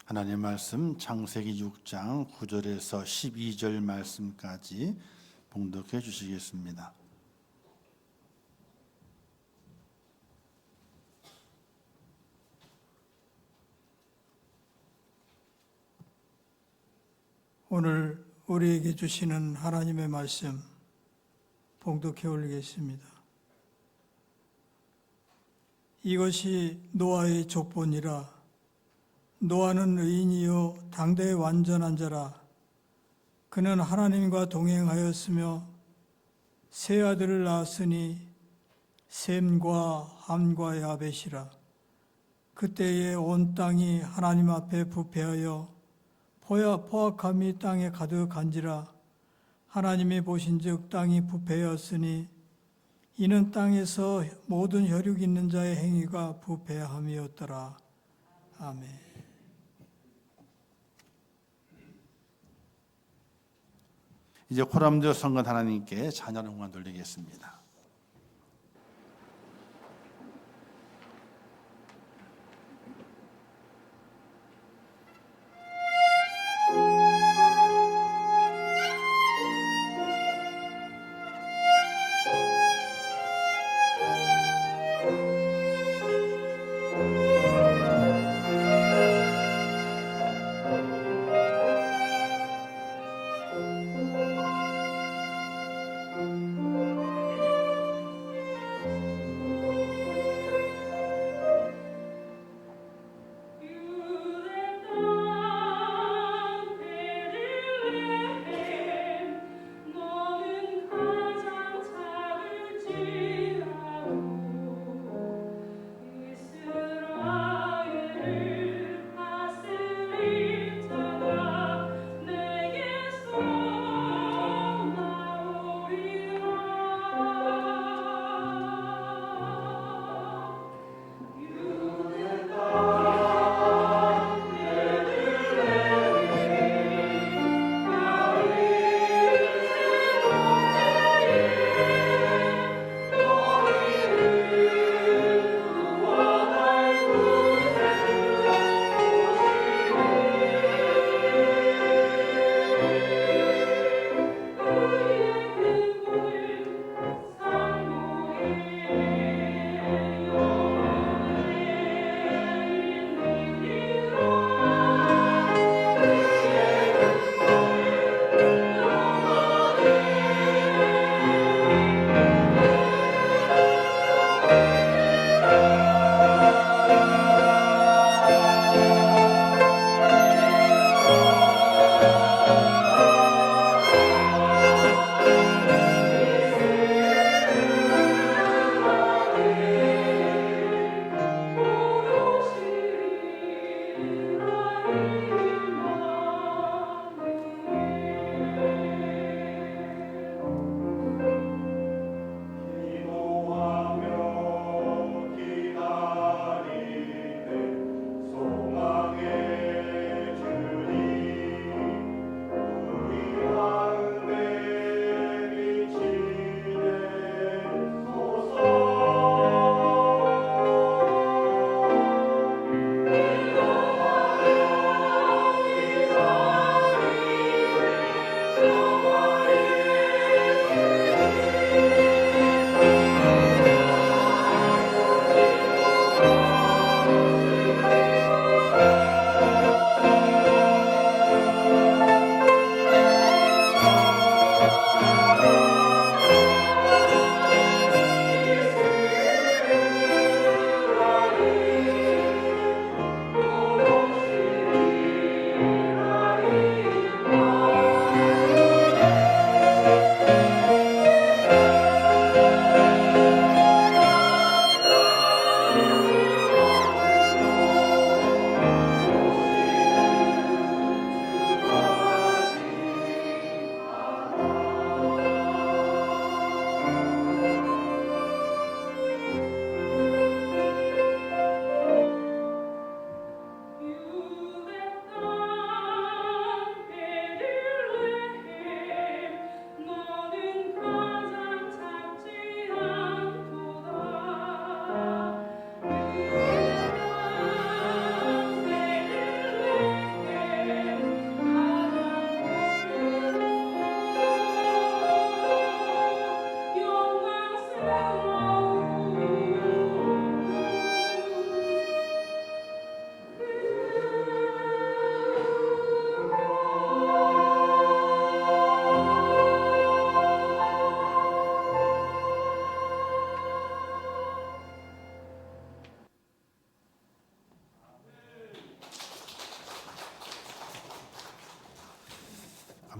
하나님의 말씀 창세기 6장 9절에서 12절 말씀까지 봉독해 주시겠습니다. 오늘 우리에게 주시는 하나님의 말씀 봉독해 올리겠습니다. 이것이 노아의 족보니라. 노아는 의인이요 당대의 완전한 자라. 그는 하나님과 동행하였으며 세 아들을 낳았으니 셈과 함과 야벳이라. 그때에 온 땅이 하나님 앞에 부패하여 포악함이 땅에 가득한지라. 하나님이 보신즉 땅이 부패하였으니 이는 땅에서 모든 혈육 있는 자의 행위가 부패함이었더라. 아멘. 이제 호람되어 성건 하나님께 찬양 응원 돌리겠습니다.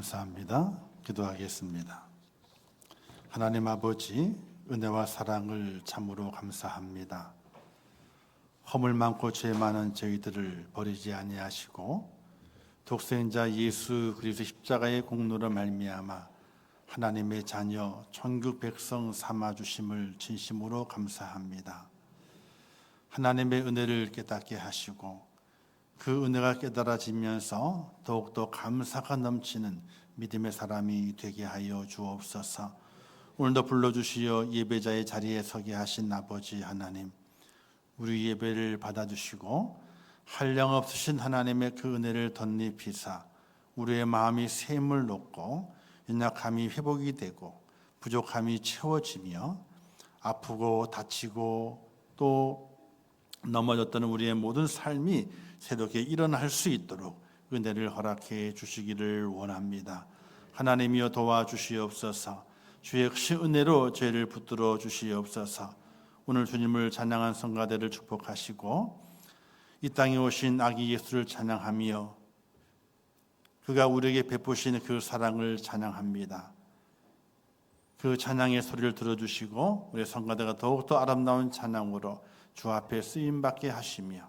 감사합니다. 기도하겠습니다. 하나님 아버지, 은혜와 사랑을 참으로 감사합니다. 허물 많고 죄 많은 저희들을 버리지 아니하시고 독생자 예수 그리스도 십자가의 공로로 말미암아 하나님의 자녀 천국 백성 삼아 주심을 진심으로 감사합니다. 하나님의 은혜를 깨닫게 하시고 그 은혜가 깨달아지면서 더욱더 감사가 넘치는 믿음의 사람이 되게 하여 주옵소서. 오늘도 불러주시어 예배자의 자리에 서게 하신 아버지 하나님, 우리 예배를 받아주시고 한량없으신 하나님의 그 은혜를 덧입히사 우리의 마음이 샘을 놓고 연약함이 회복이 되고 부족함이 채워지며 아프고 다치고 또 넘어졌던 우리의 모든 삶이 새롭게 일어날 수 있도록 은혜를 허락해 주시기를 원합니다. 하나님이여 도와주시옵소서. 주의 크신 은혜로 죄를 붙들어 주시옵소서. 오늘 주님을 찬양한 성가대를 축복하시고 이 땅에 오신 아기 예수를 찬양하며 그가 우리에게 베푸신 그 사랑을 찬양합니다. 그 찬양의 소리를 들어주시고 우리 성가대가 더욱더 아름다운 찬양으로 주 앞에 쓰임받게 하시며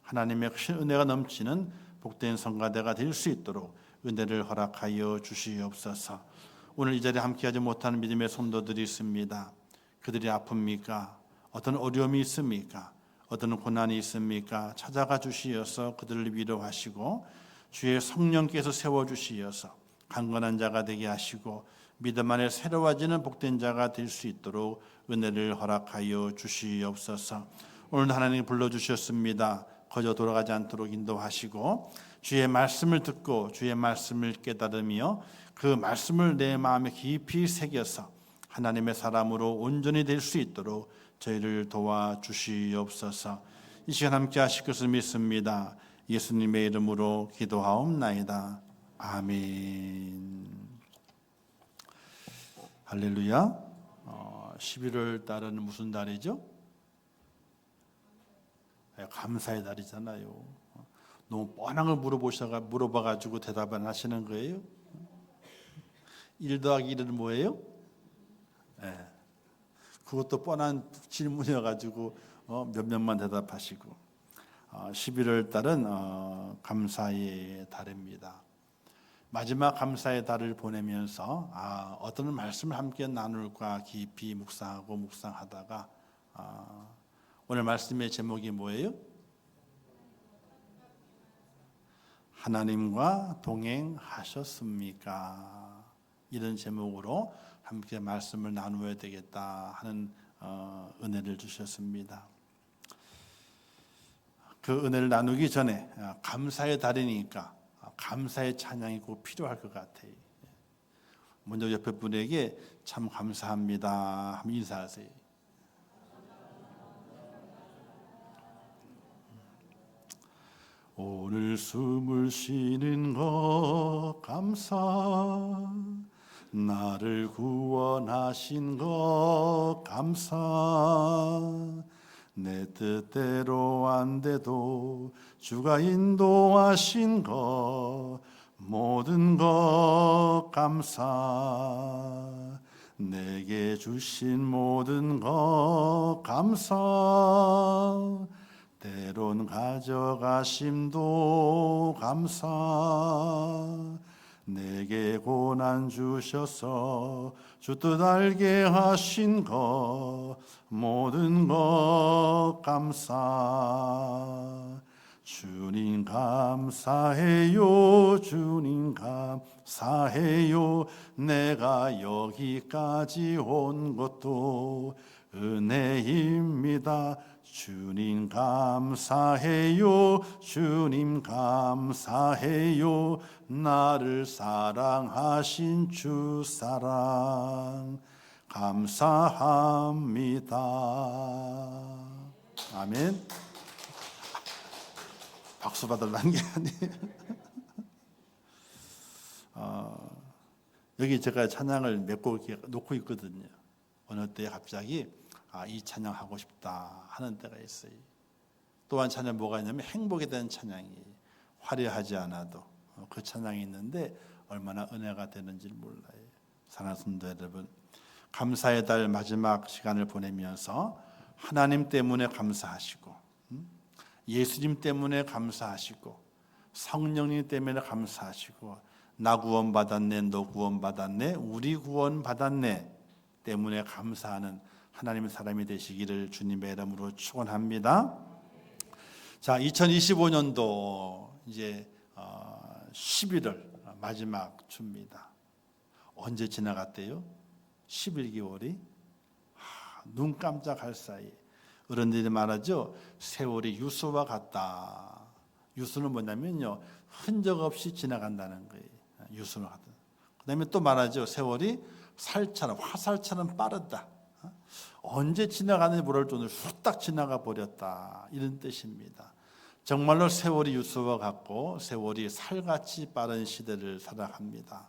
하나님의 크신 은혜가 넘치는 복된 성가대가 될 수 있도록 은혜를 허락하여 주시옵소서. 오늘 이 자리에 함께하지 못하는 믿음의 성도들이 있습니다. 그들이 아픕니까? 어떤 어려움이 있습니까? 어떤 고난이 있습니까? 찾아가 주시어서 그들을 위로하시고 주의 성령께서 세워주시어서 강건한 자가 되게 하시고 믿음 안에 새로워지는 복된 자가 될 수 있도록 은혜를 허락하여 주시옵소서. 오늘 하나님 불러주셨습니다. 거저 돌아가지 않도록 인도하시고 주의 말씀을 듣고 주의 말씀을 깨달으며 그 말씀을 내 마음에 깊이 새겨서 하나님의 사람으로 온전히 될 수 있도록 저희를 도와주시옵소서. 이 시간 함께 하실 것을 믿습니다. 예수님의 이름으로 기도하옵나이다. 아멘. 할렐루야. 11월 달은 무슨 달이죠? 감사의 달이잖아요. 너무 뻔한 걸 물어봐가지고 대답 안 하시는 거예요? 1 더하기 1은 뭐예요? 그것도 뻔한 질문이어가지고 몇 명만 대답하시고 11월 달은 감사의 달입니다. 마지막 감사의 달을 보내면서 어떤 말씀을 함께 나눌까 깊이 묵상하다가 오늘 말씀의 제목이 뭐예요? 하나님과 동행하셨습니까? 이런 제목으로 함께 말씀을 나누어야 되겠다 하는 은혜를 주셨습니다. 그 은혜를 나누기 전에 감사의 달이니까 감사의 찬양이 꼭 필요할 것 같아요. 먼저 옆에 분에게 참 감사합니다 하면 인사하세요. 오늘 숨을 쉬는 것 감사, 나를 구원하신 것 감사, 내 뜻대로 안 돼도 주가 인도하신 것 모든 것 감사, 내게 주신 모든 것 감사, 때론 가져가심도 감사, 내게 고난 주셔서 주 뜻 알게 하신 것 모든 것 감사, 주님 감사해요, 주님 감사해요, 내가 여기까지 온 것도 은혜입니다. 주님 감사해요, 주님 감사해요, 나를 사랑하신 주 사랑 감사합니다. 아멘. 박수 받으려는 게 아니에요. 여기 제가 찬양을 몇 곡 놓고 있거든요. 어느 때 갑자기 이 찬양 하고 싶다 하는 때가 있어요. 또 한 찬양 뭐가 있냐면 행복에 대한 찬양이 화려하지 않아도 그 찬양이 있는데 얼마나 은혜가 되는지 몰라요. 사랑하는 성도 여러분, 감사의 달 마지막 시간을 보내면서 하나님 때문에 감사하시고, 예수님 때문에 감사하시고, 성령님 때문에 감사하시고, 나 구원받았네, 너 구원받았네, 우리 구원받았네 때문에 감사하는 하나님의 사람이 되시기를 주님의 이름으로 축원합니다. 자, 2025년도 이제 11월 마지막 주입니다. 언제 지나갔대요? 11개월이 눈 깜짝할 사이. 어른들이 말하죠. 세월이 유수와 같다. 유수는 뭐냐면요, 흔적 없이 지나간다는 거예요. 유수는 같다. 그다음에 또 말하죠. 세월이 살처럼, 화살처럼 빠르다. 언제 지나가는지 모를 정도로 후딱 지나가 버렸다, 이런 뜻입니다. 정말로 세월이 유수와 같고 세월이 살같이 빠른 시대를 살아갑니다.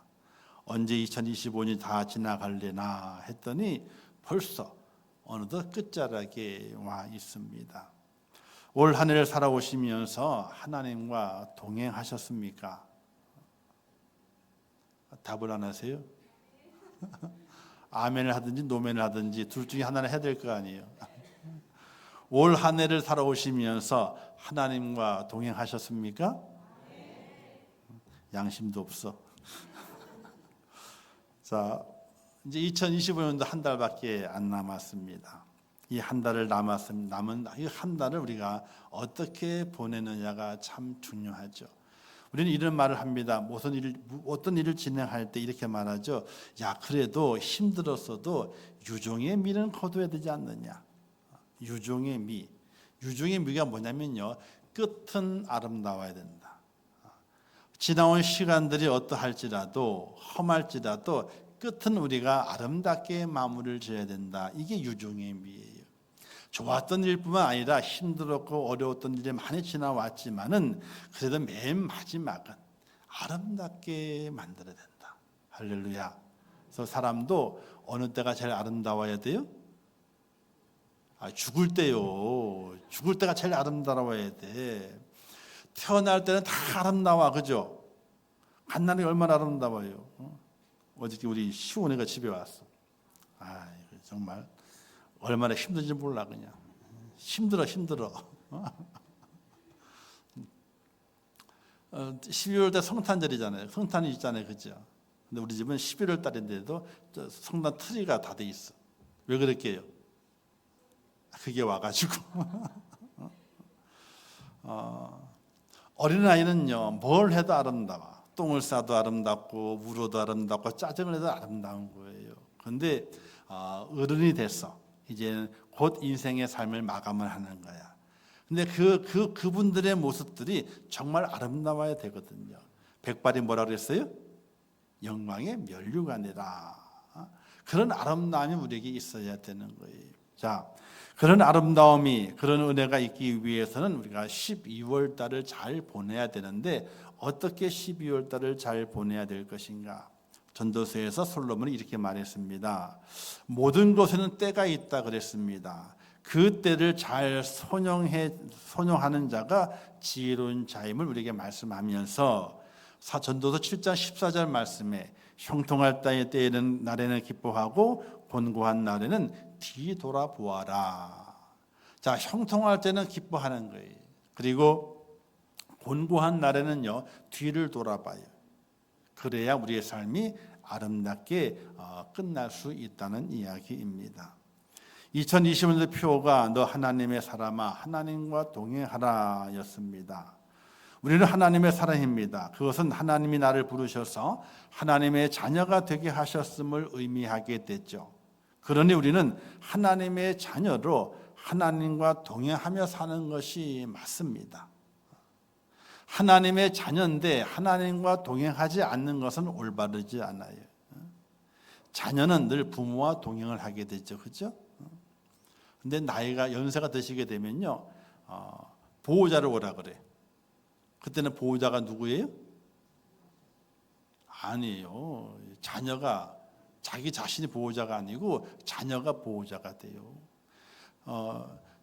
언제 2025년이 다 지나갈래나 했더니 벌써 어느덧 끝자락에 와 있습니다. 올 한 해를 살아오시면서 하나님과 동행하셨습니까? 답을 안 하세요? 아멘을 하든지 노멘을 하든지 둘 중에 하나는 해야 될 거 아니에요. 올 한 해를 살아오시면서 하나님과 동행하셨습니까? 양심도 없어. 자, 이제 2025년도 한 달밖에 안 남았습니다. 이 한 달을 남은 이 한 달을 우리가 어떻게 보내느냐가 참 중요하죠. 우리는 이런 말을 합니다. 어떤 일을 진행할 때 이렇게 말하죠. 야, 그래도 힘들었어도 유종의 미는 거둬야 되지 않느냐. 유종의 미. 유종의 미가 뭐냐면요, 끝은 아름다워야 된다. 지나온 시간들이 어떠할지라도 험할지라도 끝은 우리가 아름답게 마무리를 지어야 된다. 이게 유종의 미예요. 좋았던 일뿐만 아니라 힘들었고 어려웠던 일이 많이 지나왔지만은 그래도 맨 마지막은 아름답게 만들어야 된다. 할렐루야. 그래서 사람도 어느 때가 제일 아름다워야 돼요? 죽을 때요. 죽을 때가 제일 아름다워야 돼. 태어날 때는 다 아름다워, 그죠? 갓난이 얼마나 아름다워요. 어저께 우리 시온이가 집에 왔어. 정말 얼마나 힘든지 몰라. 그냥 힘들어. 12월 때 성탄절이잖아요. 성탄이 있잖아요, 그죠? 근데 우리 집은 11월 달인데도 성탄 트리가 다 돼 있어. 왜 그렇게 해요? 그게 와가지고 어린아이는요, 뭘 해도 아름다워. 똥을 싸도 아름답고 울어도 아름답고 짜증을 내도 아름다운 거예요. 그런데 어른이 됐어. 이제 곧 인생의 삶을 마감을 하는 거야. 근데 그분들의 모습들이 정말 아름다워야 되거든요. 백발이 뭐라 그랬어요? 영광의 면류관이라. 그런 아름다움이 우리에게 있어야 되는 거예요. 자, 그런 아름다움이, 그런 은혜가 있기 위해서는 우리가 12월 달을 잘 보내야 되는데 어떻게 12월 달을 잘 보내야 될 것인가? 전도서에서 솔로몬이 이렇게 말했습니다. 모든 것에는 때가 있다 그랬습니다. 그 때를 잘 선용하는 자가 지혜로운 자임을 우리에게 말씀하면서 전도서 7장 14절 말씀에 형통할 때에는 날에는 기뻐하고 곤고한 날에는 뒤돌아보아라. 자, 형통할 때는 기뻐하는 거예요. 그리고 곤고한 날에는요, 뒤를 돌아봐요. 그래야 우리의 삶이 아름답게 끝날 수 있다는 이야기입니다. 2020년도 표가 너 하나님의 사람아 하나님과 동행하라 였습니다. 우리는 하나님의 사람입니다. 그것은 하나님이 나를 부르셔서 하나님의 자녀가 되게 하셨음을 의미하게 됐죠. 그러니 우리는 하나님의 자녀로 하나님과 동행하며 사는 것이 맞습니다. 하나님의 자녀인데 하나님과 동행하지 않는 것은 올바르지 않아요. 자녀는 늘 부모와 동행을 하게 되죠, 그렇죠? 근데 나이가 연세가 드시게 되면요, 보호자를 오라 그래. 그때는 보호자가 누구예요? 아니에요. 자녀가 자기 자신이 보호자가 아니고 자녀가 보호자가 돼요.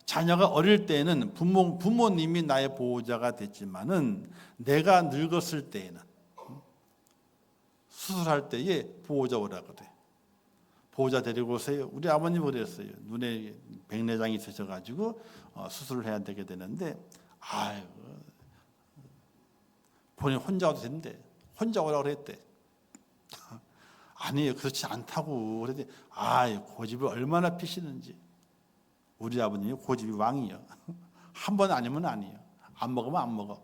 자녀가 어릴 때는 부모님이 나의 보호자가 됐지만은 내가 늙었을 때에는 수술할 때에 보호자 오라 그래. 보호자 데리고 오세요. 우리 아버님 그랬어요. 눈에 백내장이 있으셔가지고 수술을 해야 되게 되는데, 아유, 본인 혼자 와도 되는데 혼자 오라 그랬대. 아니에요, 그렇지 않다고. 그랬더니 고집을 얼마나 피시는지. 우리 아버님이 고집이 왕이요. 한 번 아니면 아니에요. 안 먹으면 안 먹어.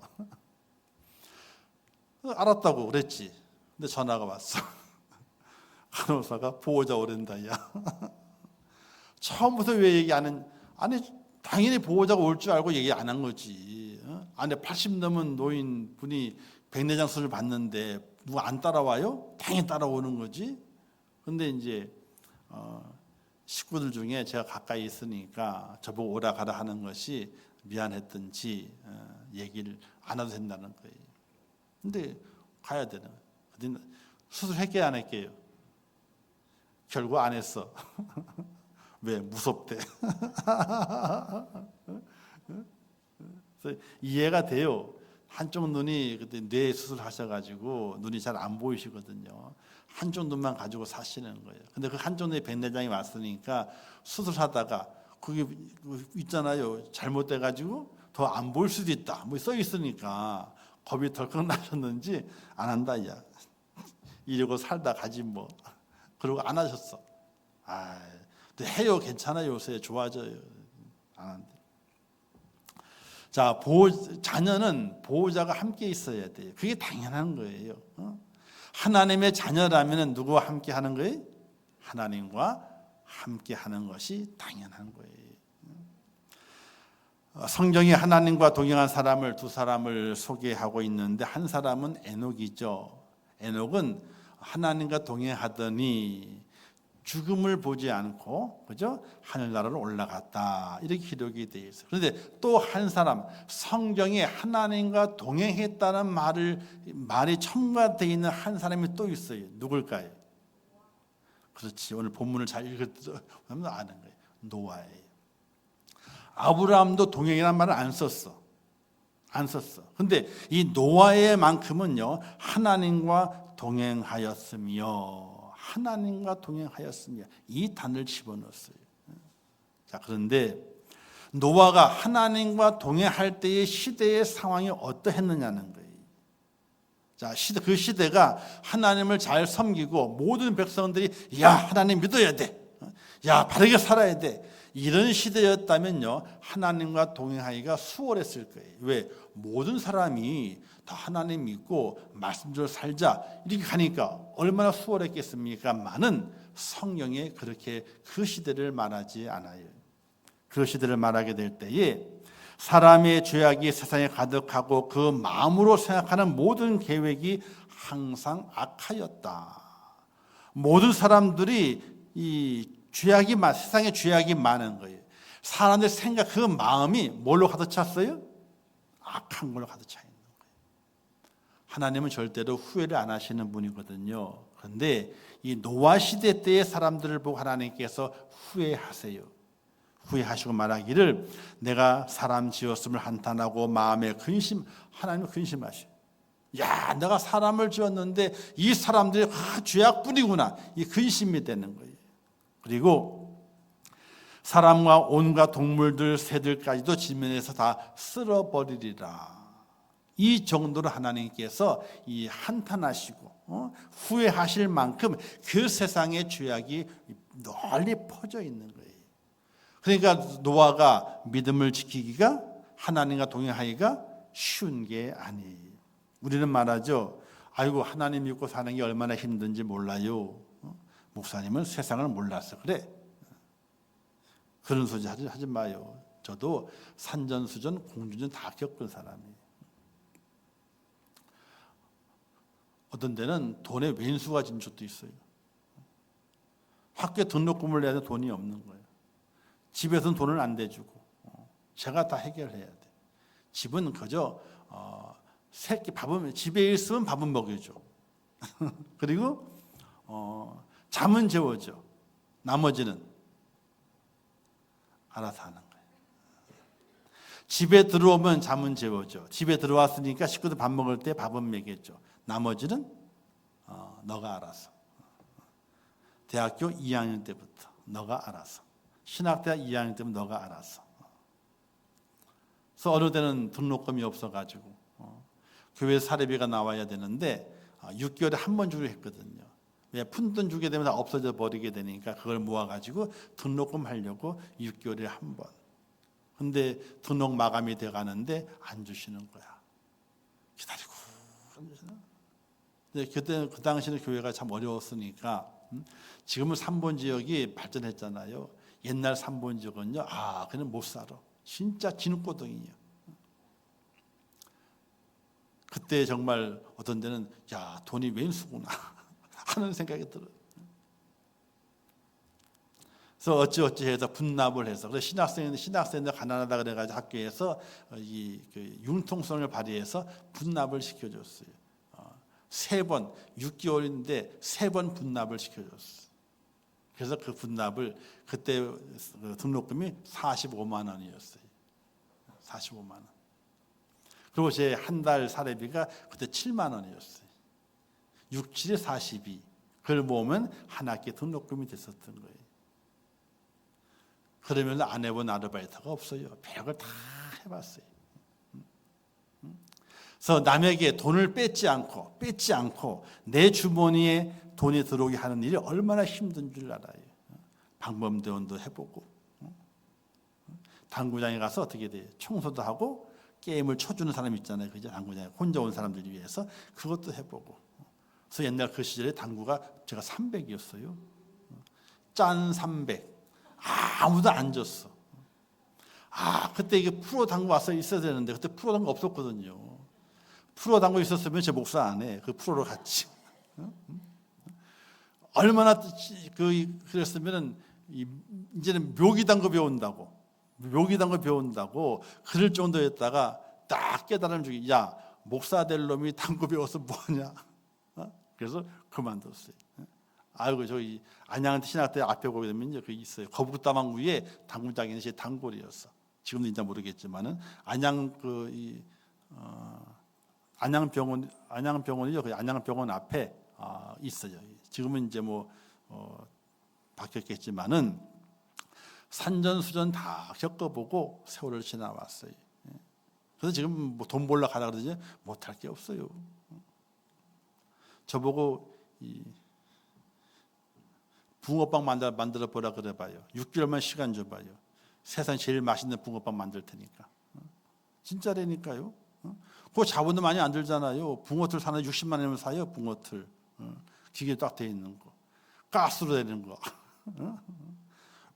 알았다고 그랬지. 근데 전화가 왔어. 간호사가 보호자 오랜다. 야, 처음부터 왜 얘기 안 했? 아니, 당연히 보호자가 올 줄 알고 얘기 안 한 거지. 안에 80 넘은 노인분이 백내장 수술 받는데 누가 안 따라와요? 당연히 따라오는 거지. 근데 이제 식구들 중에 제가 가까이 있으니까 저보고 오라 가라 하는 것이 미안했든지 얘기를 안 해도 된다는 거예요. 근데 가야 되는 거예요. 근데 수술할게요, 안 할게요? 결국 안 했어. 왜? 무섭대. 그래서 이해가 돼요. 한쪽 눈이 그때 뇌 수술하셔가지고 눈이 잘 안 보이시거든요. 한쪽 눈만 가지고 사시는 거예요. 근데 그 한쪽 눈에 백내장이 왔으니까 수술하다가 그게 있잖아요. 잘못돼가지고 더 안 보일 수도 있다. 뭐 써 있으니까 겁이 덜컥 나셨는지 안 한다. 야, 이러고 살다 가지 뭐. 그러고 안 하셨어. 근데 해요. 괜찮아요. 요새 좋아져요. 안 한대. 자, 자녀는 보호자가 함께 있어야 돼요. 그게 당연한 거예요. 하나님의 자녀라면 누구와 함께 하는 거예요? 하나님과 함께 하는 것이 당연한 거예요. 성경이 하나님과 동행한 사람을 두 사람을 소개하고 있는데, 한 사람은 에녹이죠. 에녹은 하나님과 동행하더니 죽음을 보지 않고, 그죠? 하늘나라로 올라갔다. 이렇게 기록이 되어 있어요. 그런데 또 한 사람, 성경에 하나님과 동행했다는 말이 첨가되어 있는 한 사람이 또 있어요. 누굴까요? 그렇지. 오늘 본문을 잘 읽으면 아는 거예요. 노아예요. 아브라함도 동행이라는 말을 안 썼어. 근데 이 노아의 만큼은요, 하나님과 동행하였으며 이 단을 집어넣었어요. 자, 그런데 노아가 하나님과 동행할 때의 시대의 상황이 어떠했느냐는 거예요. 자, 그 시대가 하나님을 잘 섬기고 모든 백성들이 야, 하나님 믿어야 돼. 야, 바르게 살아야 돼. 이런 시대였다면요, 하나님과 동행하기가 수월했을 거예요. 왜? 모든 사람이 다 하나님 믿고 말씀대로 살자 이렇게 가니까 얼마나 수월했겠습니까? 많은 성경에 그렇게 그 시대를 말하지 않아요. 그 시대를 말하게 될 때에 사람의 죄악이 세상에 가득하고 그 마음으로 생각하는 모든 계획이 항상 악하였다. 모든 사람들이 세상에 죄악이 많은 거예요. 사람들의 생각, 그 마음이 뭘로 가득 찼어요? 악한 걸로 가득 차 있는 거예요. 하나님은 절대로 후회를 안 하시는 분이거든요. 그런데 이 노아 시대 때의 사람들을 보고 하나님께서 후회하시고 말하기를 내가 사람 지었음을 한탄하고 마음에 하나님은 근심하셔요. 야, 내가 사람을 지었는데 이 사람들이 죄악뿐이구나. 이 근심이 되는 거예요. 그리고 사람과 온갖 동물들, 새들까지도 지면에서 다 쓸어버리리라. 이 정도로 하나님께서 이 한탄하시고 후회하실 만큼 그 세상의 죄악이 널리 퍼져 있는 거예요. 그러니까 노아가 믿음을 지키기가, 하나님과 동행하기가 쉬운 게 아니에요. 우리는 말하죠. 아이고, 하나님 믿고 사는 게 얼마나 힘든지 몰라요. 목사님은 세상을 몰라서 그래. 그런 소리 하지 마요. 저도 산전수전, 공주전 다 겪은 사람이에요. 어떤 데는 돈에 왼수가 진 적도 있어요. 학교에 등록금을 내야 되는데 돈이 없는 거예요. 집에서는 돈을 안 대주고 제가 다 해결해야 돼. 집은 그저 집에 있으면 밥은 먹여줘. 그리고 잠은 재워줘. 나머지는 알아서 하는 거예요. 집에 들어오면 잠은 재워줘. 집에 들어왔으니까 식구들 밥 먹을 때 밥은 먹여줘. 나머지는 너가 알아서. 대학교 2학년 때부터 너가 알아서. 신학대학 2학년 때부터 너가 알아서. 그래서 어느 때는 등록금이 없어가지고 교회 사례비가 나와야 되는데 6개월에 한 번 주기로 했거든요. 왜 푼돈 주게 되면 다 없어져 버리게 되니까 그걸 모아가지고 등록금 하려고 6개월에 한 번. 근데 등록 마감이 돼가는데 안 주시는 거야. 기다리고 안 주시나? 근데 그때 그 당시는 교회가 참 어려웠으니까 지금은 3번 지역이 발전했잖아요. 옛날 3번 지역은요, 그냥 못 살아. 진짜 진흙고등이에요. 그때 정말 어떤 데는 돈이 웬수구나 하는 생각이 들어요. 그래서 어찌해서 분납을 해서 그래서 신학생들 가난하다 그래가지고 학교에서 그 융통성을 발휘해서 분납을 시켜줬어요. 3번 6개월인데 3번 분납을 시켜줬어요. 그래서 그 분납을 그때 등록금이 45만 원이었어요. 45만 원. 그리고 제 한 달 사례비가 그때 7만 원이었어요. 6, 7에 42. 그걸 모으면 한 학기 등록금이 됐었던 거예요. 그러면 안 해본 아르바이트가 없어요. 별걸 다 해봤어요. 그래서 남에게 돈을 뺏지 않고 내 주머니에 돈이 들어오게 하는 일이 얼마나 힘든 줄 알아요. 방범대원도 해보고 당구장에 가서 어떻게 돼요? 청소도 하고 게임을 쳐주는 사람 있잖아요. 그죠? 당구장에 혼자 온 사람들 위해서 그것도 해보고. 그래서 옛날 그 시절에 당구가 제가 300이었어요. 짠 300. 아무도 안 줬어. 그때 이게 프로 당구 와서 있어야 되는데 그때 프로 당구 없었거든요. 프로 당구 있었으면 제 목사 안 해. 그 프로로 갔지. 얼마나 그랬으면은 이제는 묘기 당구 배운다고 그럴 정도였다가 딱 깨달음 주기. 목사 될 놈이 당구 배워서 뭐냐? 그래서 그만뒀어요. 저기 안양 신학대 앞에 보게 되면 그 있어요. 거북다방 위에 당구장이 제 단골이었어. 지금도 인자 모르겠지만은 안양병원이죠. 그 안양병원 앞에 있어요. 지금은 이제 바뀌었겠지만은 산전수전 다 겪어보고 세월을 지나왔어요. 그래서 지금 돈 벌러 가라 그러지 못할 게 없어요. 저보고 붕어빵 만들어 보라 그래봐요. 6개월만 시간 줘봐요. 세상 제일 맛있는 붕어빵 만들 테니까. 진짜라니까요. 그 자본도 많이 안 들잖아요. 붕어틀 사는 60만 원이면 사요. 붕어틀 기계 딱 돼 있는 거, 가스로 되는 거.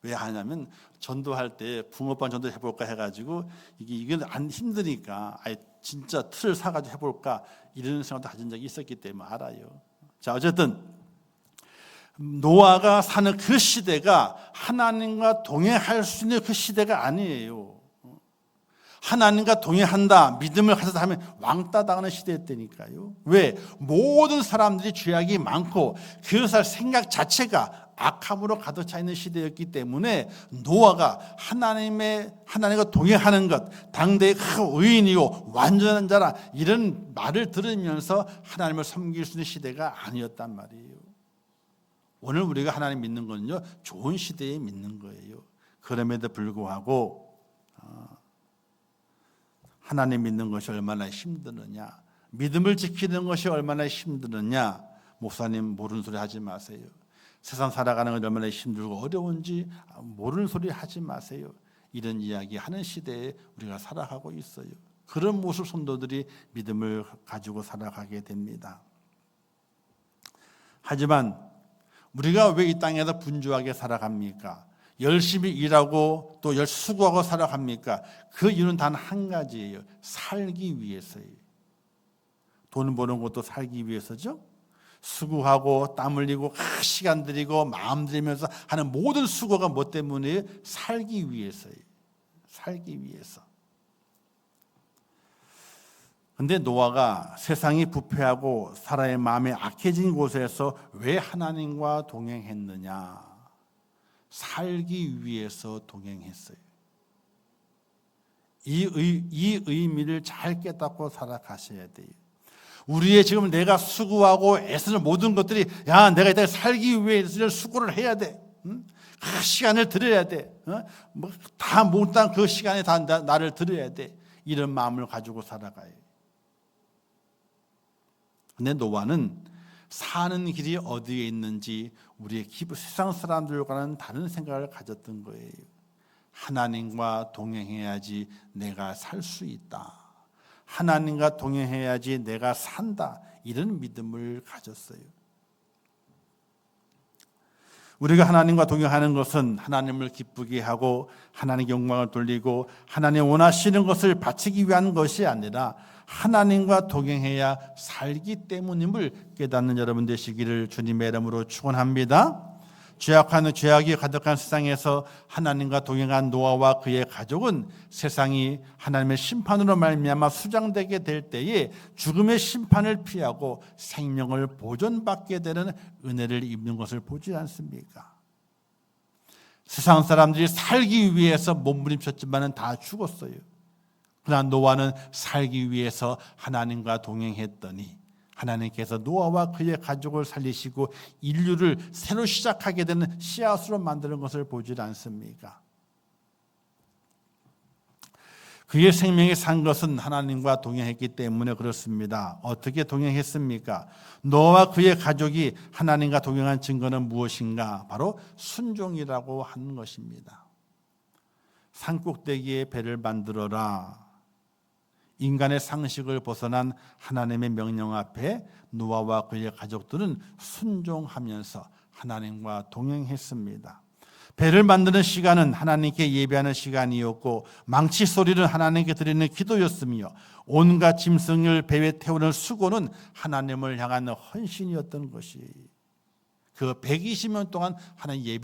왜 하냐면 전도할 때 붕어빵 전도 해볼까 해가지고 이게 안 힘드니까 진짜 틀을 사가지고 해볼까 이런 생각도 가진 적이 있었기 때문에 알아요. 자, 어쨌든 노아가 사는 그 시대가 하나님과 동행할 수 있는 그 시대가 아니에요. 하나님과 동행한다, 믿음을 가져다 하면 왕따 당하는 시대였다니까요. 왜? 모든 사람들이 죄악이 많고 그것을 생각 자체가 악함으로 가득 차 있는 시대였기 때문에 노아가 하나님과 동행하는 것, 당대의 의인이요 완전한 자라 이런 말을 들으면서 하나님을 섬길 수 있는 시대가 아니었단 말이에요. 오늘 우리가 하나님 믿는 건요 좋은 시대에 믿는 거예요. 그럼에도 불구하고 하나님 믿는 것이 얼마나 힘드느냐, 믿음을 지키는 것이 얼마나 힘드느냐, 목사님 모르는 소리 하지 마세요. 세상 살아가는 건 얼마나 힘들고 어려운지 모르는 소리 하지 마세요. 이런 이야기 하는 시대에 우리가 살아가고 있어요. 그런 모습 성도들이 믿음을 가지고 살아가게 됩니다. 하지만 우리가 왜 이 땅에서 분주하게 살아갑니까? 열심히 일하고 또 수고하고 살아갑니까? 그 이유는 단 한 가지예요. 살기 위해서예요. 돈 버는 것도 살기 위해서죠. 수고하고 땀 흘리고 시간 들이고 마음 들이면서 하는 모든 수고가 뭐 때문이에요? 살기 위해서예요. 살기 위해서. 근데 노아가 세상이 부패하고 사람의 마음이 악해진 곳에서 왜 하나님과 동행했느냐? 살기 위해서 동행했어요. 이 의미를 잘 깨닫고 살아가셔야 돼요. 우리의 지금 내가 수고하고 애쓰는 모든 것들이 야 내가 이때 살기 위해서 수고를 해야 돼. 그 시간을 들여야 돼. 다 몽땅 그 시간에 다 나를 들여야 돼. 이런 마음을 가지고 살아가요. 근데 노아는 사는 길이 어디에 있는지 우리의 세상 사람들과는 다른 생각을 가졌던 거예요. 하나님과 동행해야지 내가 살 수 있다. 하나님과 동행해야지 내가 산다. 이런 믿음을 가졌어요. 우리가 하나님과 동행하는 것은 하나님을 기쁘게 하고 하나님께 영광을 돌리고 하나님 원하시는 것을 바치기 위한 것이 아니라 하나님과 동행해야 살기 때문임을 깨닫는 여러분 되시기를 주님의 이름으로 축원합니다. 죄악이 가득한 세상에서 하나님과 동행한 노아와 그의 가족은 세상이 하나님의 심판으로 말미암아 수장되게 될 때에 죽음의 심판을 피하고 생명을 보존받게 되는 은혜를 입는 것을 보지 않습니까? 세상 사람들이 살기 위해서 몸부림쳤지만 다 죽었어요. 그러나 노아는 살기 위해서 하나님과 동행했더니 하나님께서 노아와 그의 가족을 살리시고 인류를 새로 시작하게 되는 씨앗으로 만드는 것을 보지 않습니까? 그의 생명이 산 것은 하나님과 동행했기 때문에 그렇습니다. 어떻게 동행했습니까? 노아와 그의 가족이 하나님과 동행한 증거는 무엇인가? 바로 순종이라고 하는 것입니다. 산꼭대기에 배를 만들어라. 인간의 상식을 벗어난 하나님의 명령 앞에 노아와 그의 가족들은 순종하면서 하나님과 동행했습니다. 배를 만드는 시간은 하나님께 예배하는 시간이었고 망치 소리는 하나님께 드리는 기도였으며 온갖 짐승을 배에 태우는 수고는 하나님을 향한 헌신이었던 것이 그 120년 동안 하나님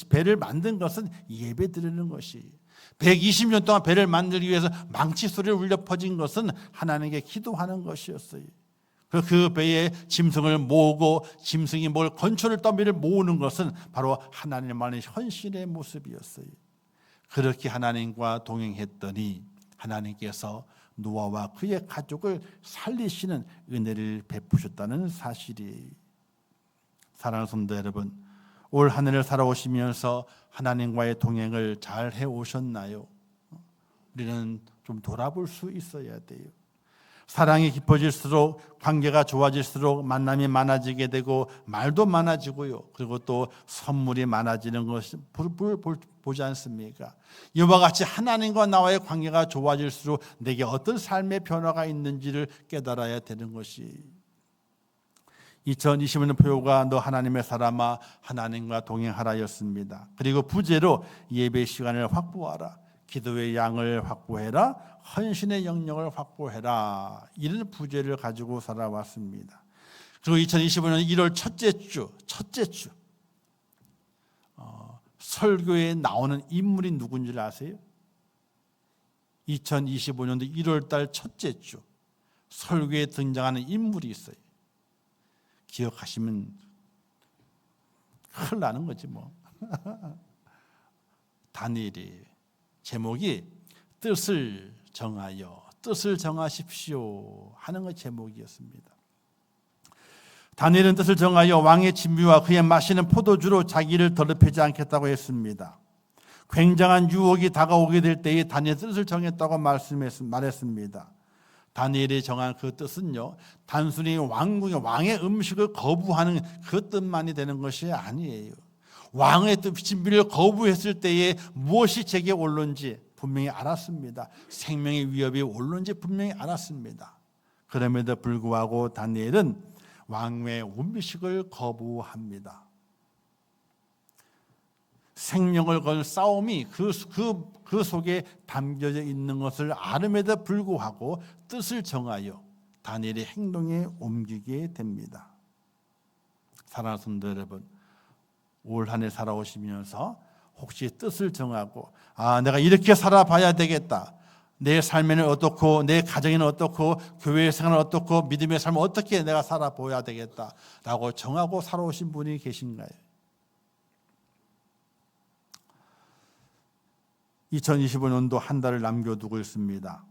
배를 만든 것은 예배 드리는 것이 120년 동안 배를 만들기 위해서 망치 소리를 울려 퍼진 것은 하나님께 기도하는 것이었어요. 그 배에 짐승을 모으고 짐승이 뭘 건초를 더미를 모으는 것은 바로 하나님만의 헌신의 모습이었어요. 그렇게 하나님과 동행했더니 하나님께서 노아와 그의 가족을 살리시는 은혜를 베푸셨다는 사실이 사랑하는 성도 여러분, 올 한 해를 살아오시면서 하나님과의 동행을 잘 해오셨나요? 우리는 좀 돌아볼 수 있어야 돼요. 사랑이 깊어질수록 관계가 좋아질수록 만남이 많아지게 되고 말도 많아지고요. 그리고 또 선물이 많아지는 것을 보지 않습니까? 이와 같이 하나님과 나와의 관계가 좋아질수록 내게 어떤 삶의 변화가 있는지를 깨달아야 되는 것이 2020년 표가 너 하나님의 사람아 하나님과 동행하라였습니다. 그리고 부제로 예배 시간을 확보하라. 기도의 양을 확보해라. 헌신의 영역을 확보해라. 이런 부제를 가지고 살아왔습니다. 그리고 2025년 1월 첫째 주 설교에 나오는 인물이 누군지 아세요? 2025년도 1월 달 첫째 주 설교에 등장하는 인물이 있어요. 기억하시면 큰일 나는 거지 뭐. 다니엘이 제목이 뜻을 정하십시오 하는 것 제목이었습니다. 다니엘은 뜻을 정하여 왕의 진미와 그의 마시는 포도주로 자기를 더럽히지 않겠다고 했습니다. 굉장한 유혹이 다가오게 될 때에 다니엘 뜻을 정했다고 말했습니다. 다니엘이 정한 그 뜻은요, 단순히 왕의 음식을 거부하는 그 뜻만이 되는 것이 아니에요. 왕의 뜻 진비를 거부했을 때에 무엇이 제게 올는지 분명히 알았습니다. 생명의 위협이 올는지 분명히 알았습니다. 그럼에도 불구하고 다니엘은 왕의 음식을 거부합니다. 생명을 걸 싸움이 그 속에 담겨져 있는 것을 알음에도 불구하고 뜻을 정하여 다니엘의 행동에 옮기게 됩니다. 사랑하는 성도 여러분, 올 한 해 살아오시면서 혹시 뜻을 정하고 내가 이렇게 살아봐야 되겠다. 내 삶에는 어떻고 내 가정에는 어떻고 교회 생활은 어떻고 믿음의 삶은 어떻게 내가 살아보아야 되겠다라고 정하고 살아오신 분이 계신가요? 2025년도 한 달을 남겨두고 있습니다.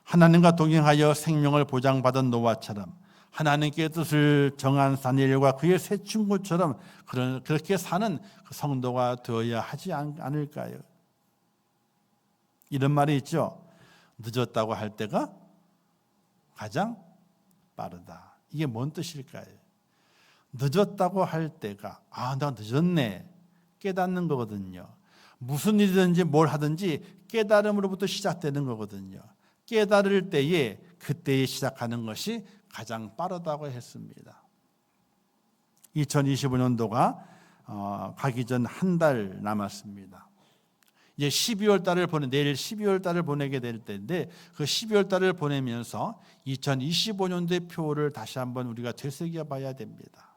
하나님과 동행하여 생명을 보장받은 노아처럼 하나님께 뜻을 정한 다니엘과 그의 세 친구처럼 그렇게 사는 성도가 되어야 하지 않을까요? 이런 말이 있죠. 늦었다고 할 때가 가장 빠르다. 이게 뭔 뜻일까요? 늦었다고 할 때가 나 늦었네 깨닫는 거거든요. 무슨 일이든지 뭘 하든지 깨달음으로부터 시작되는 거거든요. 깨달을 때에 그때에 시작하는 것이 가장 빠르다고 했습니다. 2025년도가 가기 전 한 달 남았습니다. 이제 12월 달을 내일 12월 달을 보내게 될 때인데 그 12월 달을 보내면서 2025년도의 표를 다시 한번 우리가 되새겨 봐야 됩니다.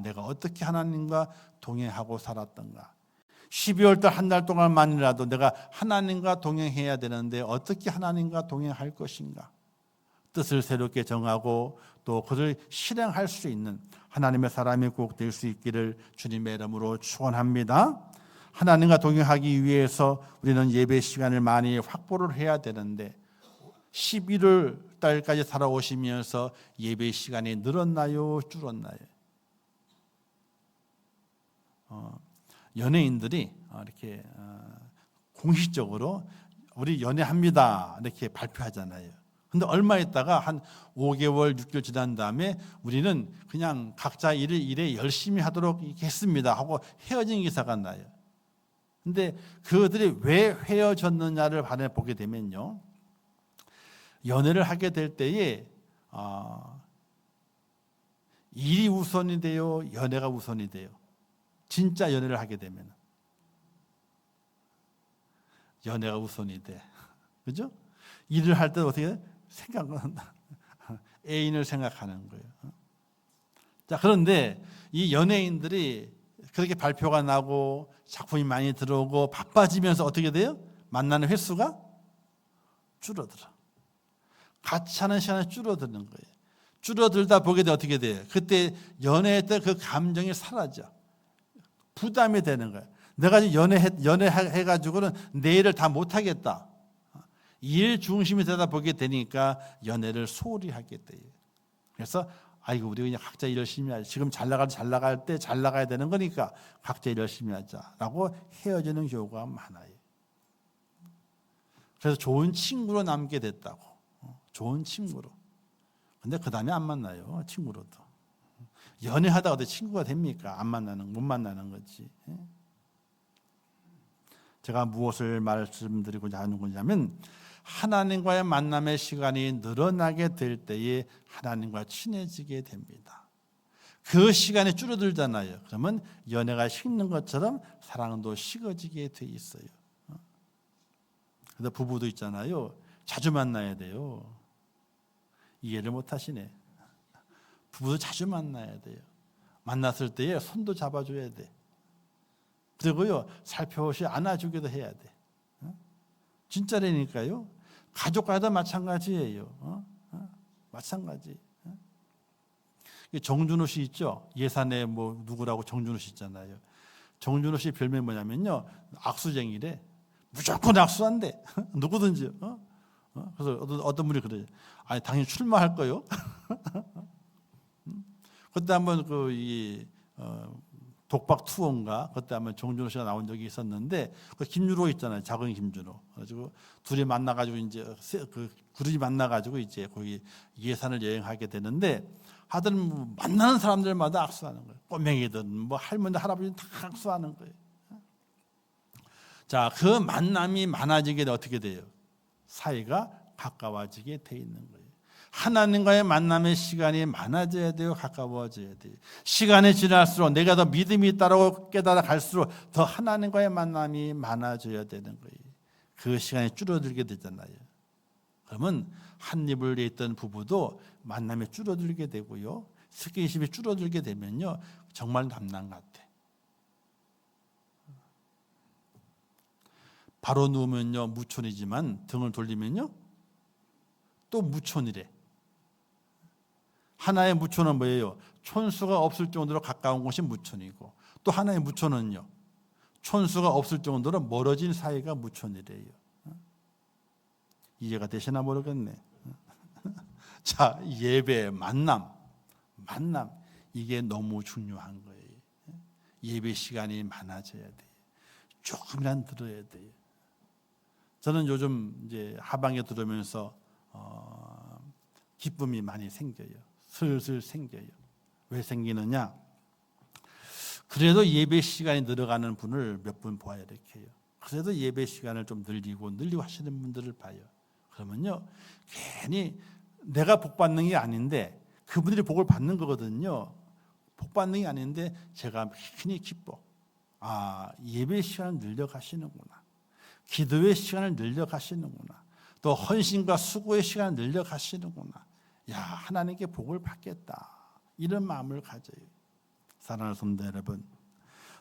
내가 어떻게 하나님과 동행하고 살았던가. 12월 달 한 달 동안만이라도 내가 하나님과 동행해야 되는데 어떻게 하나님과 동행할 것인가. 뜻을 새롭게 정하고 또 그를 실행할 수 있는 하나님의 사람이 꼭 될 수 있기를 주님의 이름으로 축원합니다. 하나님과 동행하기 위해서 우리는 예배 시간을 많이 확보를 해야 되는데 11월 달까지 살아오시면서 예배 시간이 늘었나요? 줄었나요? 연예인들이 이렇게 공식적으로 우리 연애합니다 이렇게 발표하잖아요. 근데 얼마 있다가 한 5개월, 6개월 지난 다음에 우리는 그냥 각자 일에 열심히 하도록 했습니다 하고 헤어진 기사가 나요. 근데 그들이 왜 헤어졌느냐를 보게 되면요. 연애를 하게 될 때에 일이 우선이 돼요? 연애가 우선이 돼요? 진짜 연애를 하게 되면 연애가 우선이 돼. 그죠? 일을 할 때 어떻게 해? 생각은 애인을 생각하는 거예요. 자, 그런데 이 연예인들이 그렇게 발표가 나고 작품이 많이 들어오고 바빠지면서 어떻게 돼요? 만나는 횟수가 줄어들어. 같이 하는 시간이 줄어드는 거예요. 줄어들다 보게 되면 어떻게 돼요? 그때 연애했던 그 감정이 사라져. 부담이 되는 거예요. 내가 연애해가지고는 내 일을 다 못하겠다. 일 중심이 되다 보게 되니까 연애를 소홀히 하게 돼요. 그래서 우리 그냥 각자 일 열심히 하자. 지금 잘 나갈 때 잘 나가야 되는 거니까 각자 일 열심히 하자라고 헤어지는 경우가 많아요. 그래서 좋은 친구로 남게 됐다고. 좋은 친구로. 근데 그 다음에 안 만나요. 친구로도. 연애하다가 어떻게 친구가 됩니까? 못 만나는 거지. 제가 무엇을 말씀드리고자 하는 거냐면 하나님과의 만남의 시간이 늘어나게 될 때에 하나님과 친해지게 됩니다. 그 시간이 줄어들잖아요. 그러면 연애가 식는 것처럼 사랑도 식어지게 돼 있어요. 그래서 부부도 있잖아요. 자주 만나야 돼요. 이해를 못 하시네. 부부도 자주 만나야 돼요. 만났을 때에 손도 잡아줘야 돼. 그리고요, 살펴보시 안아주기도 해야 돼. 진짜라니까요. 가족과도 마찬가지예요. 마찬가지. 정준호 씨 있죠? 예산에 누구라고 정준호 씨 있잖아요. 정준호 씨 별명이 뭐냐면요, 악수쟁이래. 무조건 악수한대. 누구든지. 그래서 어떤 분이 그래요. 당연히 출마할 거요. 그때 한번 독박 투어인가 그때 한번 정준호 씨가 나온 적이 있었는데 그 김준호 있잖아요. 작은 김준호. 그래가지고 둘이 만나가지고 이제 그 그룹이 만나가지고 이제 거기 예산을 여행하게 되는데 하여튼 만나는 사람들마다 악수하는 거예요. 꼬맹이든 할머니 할아버지는 다 악수하는 거예요. 자, 그 만남이 많아지게 어떻게 돼요? 사이가 가까워지게 돼 있는 거예요. 하나님과의 만남의 시간이 많아져야 돼요. 가까워져야 돼요. 시간이 지날수록 내가 더 믿음이 있다고 깨달아 갈수록 더 하나님과의 만남이 많아져야 되는 거예요. 그 시간이 줄어들게 되잖아요. 그러면 한 입을 냈던 부부도 만남이 줄어들게 되고요. 스킨십이 줄어들게 되면요. 정말 남남 같아. 바로 누우면요. 무촌이지만 등을 돌리면요. 또 무촌이래. 하나의 무촌은 뭐예요? 촌수가 없을 정도로 가까운 곳이 무촌이고 또 하나의 무촌은요. 촌수가 없을 정도로 멀어진 사이가 무촌이래요. 이해가 되시나 모르겠네. 자, 예배, 만남 이게 너무 중요한 거예요. 예배 시간이 많아져야 돼요. 조금이란 들어야 돼요. 저는 요즘 이제 하방에 들으면서 기쁨이 많이 생겨요. 슬슬 생겨요. 왜 생기느냐? 그래도 예배 시간이 늘어가는 분을 몇 분 봐야 이렇게 해요. 그래도 예배 시간을 좀 늘리고 하시는 분들을 봐요. 그러면요, 괜히 내가 복 받는 게 아닌데 그분들이 복을 받는 거거든요. 복 받는 게 아닌데 제가 괜히 기뻐. 아, 예배 시간을 늘려가시는구나. 기도의 시간을 늘려가시는구나. 또 헌신과 수고의 시간을 늘려가시는구나. 야, 하나님께 복을 받겠다. 이런 마음을 가져요. 사랑하는 성도 여러분,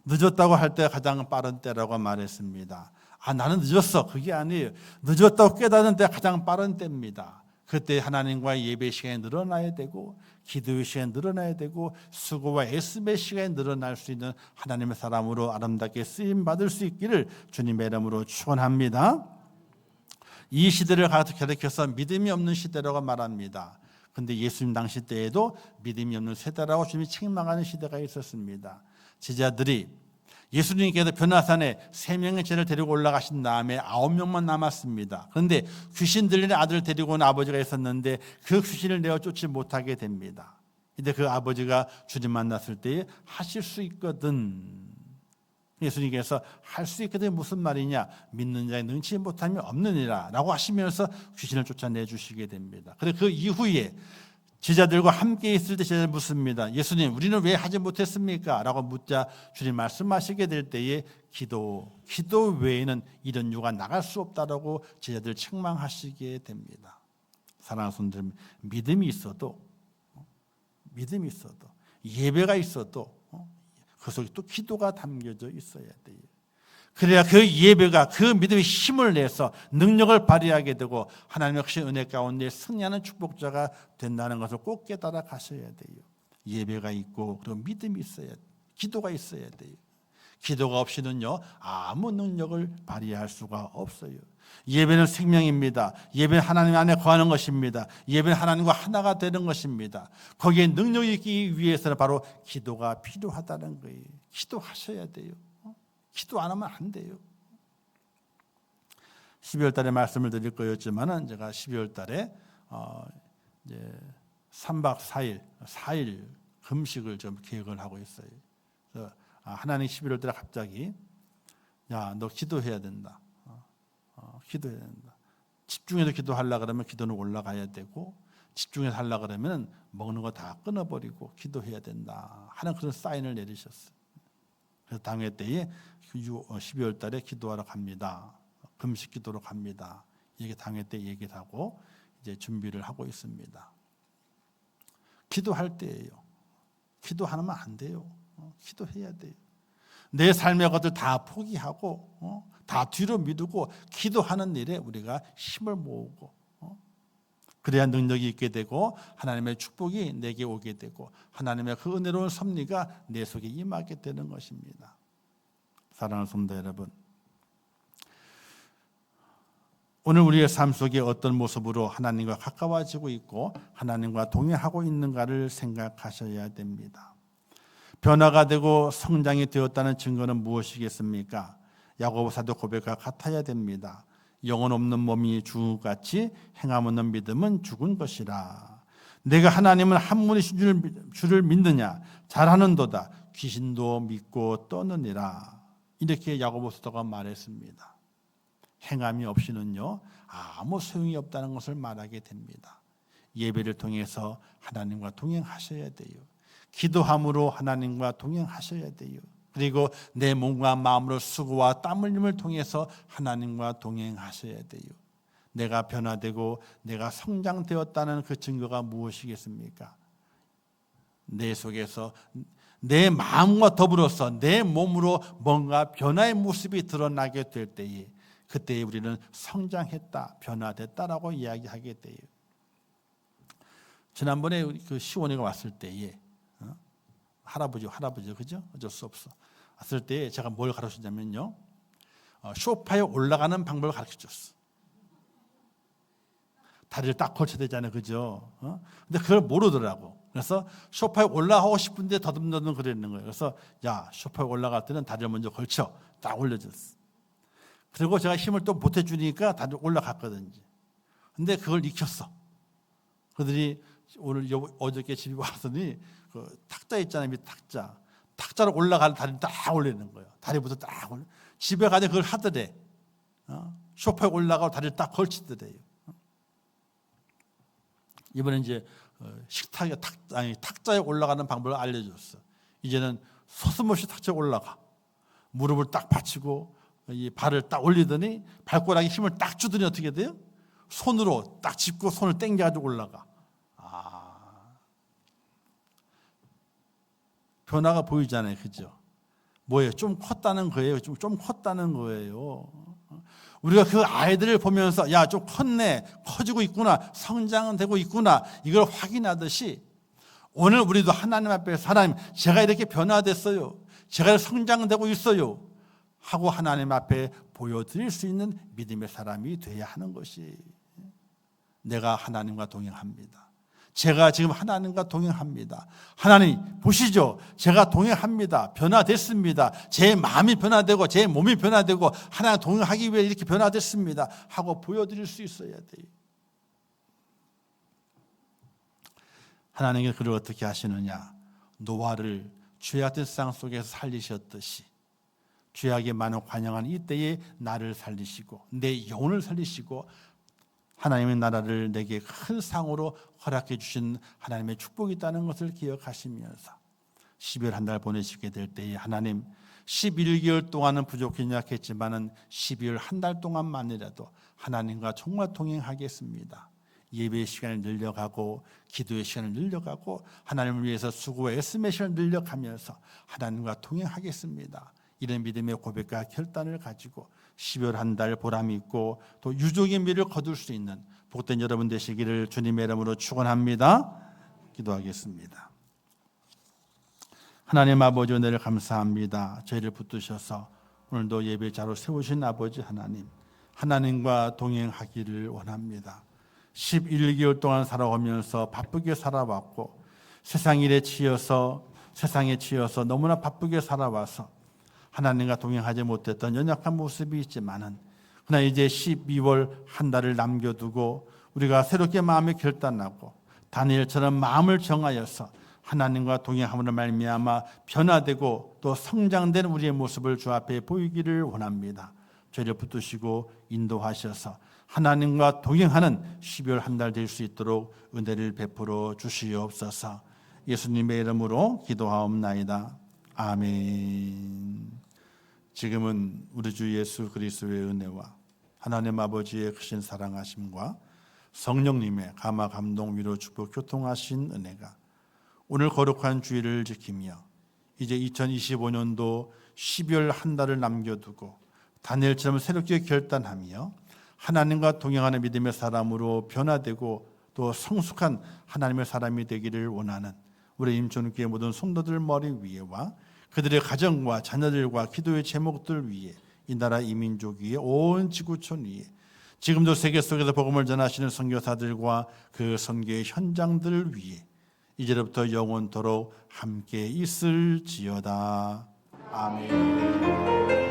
늦었다고 할 때 가장 빠른 때라고 말했습니다. 아, 나는 늦었어. 그게 아니에요. 늦었다고 깨닫는 때 가장 빠른 때입니다. 그때 하나님과의 예배 시간이 늘어나야 되고 기도의 시간이 늘어나야 되고 수고와 애씀의 시간이 늘어날 수 있는 하나님의 사람으로 아름답게 쓰임받을 수 있기를 주님의 이름으로 축원합니다. 이 시대를 가리켜서 믿음이 없는 시대라고 말합니다. 그런데 예수님 당시 때에도 믿음이 없는 세대라고 주님이 책망하는 시대가 있었습니다. 제자들이 예수님께서 변화산에 3명의 제자를 데리고 올라가신 다음에 9명만 남았습니다. 그런데 귀신 들리는 아들을 데리고 온 아버지가 있었는데 그 귀신을 내어 쫓지 못하게 됩니다. 그런데 그 아버지가 주님 만났을 때 하실 수 있거든. 예수님께서 할 수 있거든 무슨 말이냐? 믿는 자에 능치 못함이 없느니라 라고 하시면서 귀신을 쫓아내 주시게 됩니다. 그래서 그 이후에 제자들과 함께 있을 때 제자들 묻습니다. 예수님, 우리는 왜 하지 못했습니까? 라고 묻자 주님 말씀하시게 될 때에 기도 외에는 이런 유가 나갈 수 없다라고 제자들 책망하시게 됩니다. 사랑하는 성도들, 믿음이 있어도 예배가 있어도 그 속에 또 기도가 담겨져 있어야 돼요. 그래야 그 예배가 그 믿음의 힘을 내서 능력을 발휘하게 되고 하나님의 역시 은혜 가운데 승리하는 축복자가 된다는 것을 꼭 깨달아 가셔야 돼요. 예배가 있고 그리고 믿음이 있어야 돼요. 기도가 있어야 돼요. 기도가 없이는요 아무 능력을 발휘할 수가 없어요. 예배는 생명입니다. 예배는 하나님 안에 거하는 것입니다. 예배는 하나님과 하나가 되는 것입니다. 거기에 능력이 있기 위해서는 바로 기도가 필요하다는 거예요. 기도하셔야 돼요. 기도 안 하면 안 돼요. 12월 달에 말씀을 드릴 거였지만은 제가 12월 달에 이제 3박 4일 금식을 좀 계획을 하고 있어요. 그래서 하나님 11월 달에 갑자기 야, 너 기도해야 된다. 기도해야 된다. 집중해서 기도하려고 그러면 기도는 올라가야 되고 집중해서 하려고 그러면 먹는 거 다 끊어버리고 기도해야 된다 하는 그런 사인을 내리셨어요. 그래서 당회 때에 12월 달에 기도하러 갑니다. 금식 기도로 갑니다. 이게 당회 때 얘기를 하고 이제 준비를 하고 있습니다. 기도할 때예요. 기도하면 안 돼요. 기도해야 돼요. 내 삶의 것들 다 포기하고 다 뒤로 미루고 기도하는 일에 우리가 힘을 모으고 그래야 능력이 있게 되고 하나님의 축복이 내게 오게 되고 하나님의 그 은혜로운 섭리가 내 속에 임하게 되는 것입니다. 사랑하는 성도 여러분, 오늘 우리의 삶 속에 어떤 모습으로 하나님과 가까워지고 있고 하나님과 동행하고 있는가를 생각하셔야 됩니다. 변화가 되고 성장이 되었다는 증거는 무엇이겠습니까? 야고보 사도 고백과 같아야 됩니다. 영혼 없는 몸이 죽음같이 행함 없는 믿음은 죽은 것이라. 내가 하나님은 한 분이신 줄을 믿느냐? 잘하는도다. 귀신도 믿고 떠느니라. 이렇게 야고보 사도가 말했습니다. 행함이 없이는요 아무 소용이 없다는 것을 말하게 됩니다. 예배를 통해서 하나님과 동행하셔야 돼요. 기도함으로 하나님과 동행하셔야 돼요. 그리고 내 몸과 마음으로 수고와 땀 흘림을 통해서 하나님과 동행하셔야 돼요. 내가 변화되고 내가 성장되었다는 그 증거가 무엇이겠습니까? 내 속에서 내 마음과 더불어서 내 몸으로 뭔가 변화의 모습이 드러나게 될 때에 그때에 우리는 성장했다, 변화됐다라고 이야기하게 돼요. 지난번에 그 시원이가 왔을 때에 할아버지 그죠? 어쩔 수 없어. 왔을 때 제가 뭘 가르쳤냐면요. 소파에 올라가는 방법을 가르쳐줬어. 다리를 딱 걸쳐야 되잖아요, 그죠? 근데 그걸 모르더라고. 그래서 소파에 올라가고 싶은데 더듬더듬 그랬는 거예요. 그래서 야, 소파에 올라갈 때는 다리를 먼저 걸쳐. 딱 올려줬어. 그리고 제가 힘을 또 못해주니까 다들 올라갔거든요. 근데 그걸 익혔어. 그들이 오늘 어저께 집에 왔더니 그 탁자 있잖아요, 밑 탁자. 탁자로 올라가는 다리를 딱 올리는 거예요. 다리부터 딱 올려. 집에 가서 그걸 하더래. 소파에 올라가고 다리를 딱 걸치더래요. 이번에 이제 식탁에 탁자에 올라가는 방법을 알려줬어. 이제는 서슴없이 탁자에 올라가. 무릎을 딱 받치고 이 발을 딱 올리더니 발가락에 힘을 딱 주더니 어떻게 돼요? 손으로 딱 짚고 손을 당겨가지고 올라가. 변화가 보이잖아요, 그죠? 뭐예요? 좀 컸다는 거예요. 좀 컸다는 거예요. 우리가 그 아이들을 보면서 야, 좀 컸네, 커지고 있구나, 성장은 되고 있구나, 이걸 확인하듯이 오늘 우리도 하나님 앞에서 하나님, 제가 이렇게 변화됐어요, 제가 성장되고 있어요 하고 하나님 앞에 보여드릴 수 있는 믿음의 사람이 돼야 하는 것이, 내가 하나님과 동행합니다, 제가 지금 하나님과 동행합니다, 하나님 보시죠, 제가 동행합니다, 변화됐습니다, 제 마음이 변화되고 제 몸이 변화되고 하나님 동행하기 위해 이렇게 변화됐습니다 하고 보여드릴 수 있어야 돼요. 하나님께서 그를 어떻게 하시느냐? 노아를 죄악된 세상 속에서 살리셨듯이 죄악에 많은 관영한 이때에 나를 살리시고 내 영혼을 살리시고 하나님의 나라를 내게 큰 상으로 허락해 주신 하나님의 축복이 있다는 것을 기억하시면서 12월 한 달 보내시게 될 때에 하나님, 11개월 동안은 부족히 약했지만은 12월 한 달 동안만이라도 하나님과 정말 동행하겠습니다. 예배의 시간을 늘려가고 기도의 시간을 늘려가고 하나님을 위해서 수고와 애씀의 시간을 늘려가면서 하나님과 동행하겠습니다. 이런 믿음의 고백과 결단을 가지고 12월 한 달 보람이 있고 또 유종의 미를 거둘 수 있는 복된 여러분 되시기를 주님의 이름으로 축원합니다. 기도하겠습니다. 하나님 아버지, 은혜를 감사합니다. 저희를 붙드셔서 오늘도 예배자로 세우신 아버지 하나님, 하나님과 동행하기를 원합니다. 11개월 동안 살아오면서 바쁘게 살아왔고 세상에 치여서 너무나 바쁘게 살아와서 하나님과 동행하지 못했던 연약한 모습이 있지만은, 그러나 이제 12월 한 달을 남겨두고 우리가 새롭게 마음을 결단하고 다니엘처럼 마음을 정하여서 하나님과 동행함으로 말미암아 변화되고 또 성장된 우리의 모습을 주 앞에 보이기를 원합니다. 저희를 붙드시고 인도하셔서 하나님과 동행하는 12월 한 달 될 수 있도록 은혜를 베풀어 주시옵소서. 예수님의 이름으로 기도하옵나이다. 아멘. 지금은 우리 주 예수 그리스도의 은혜와 하나님 아버지의 크신 사랑하심과 성령님의 감화 감동 위로 축복 교통하신 은혜가 오늘 거룩한 주일을 지키며 이제 2025년도 12월 한 달을 남겨두고 다니엘처럼 새롭게 결단하며 하나님과 동행하는 믿음의 사람으로 변화되고 또 성숙한 하나님의 사람이 되기를 원하는 우리 임촌교회 모든 성도들 머리 위에와 그들의 가정과 자녀들과 기도의 제목들 위에, 이 나라 이민족 위에, 온 지구촌 위에, 지금도 세계 속에서 복음을 전하시는 선교사들과 그 선교의 현장들 위에 이제부터 영원토록 함께 있을지어다. 아멘.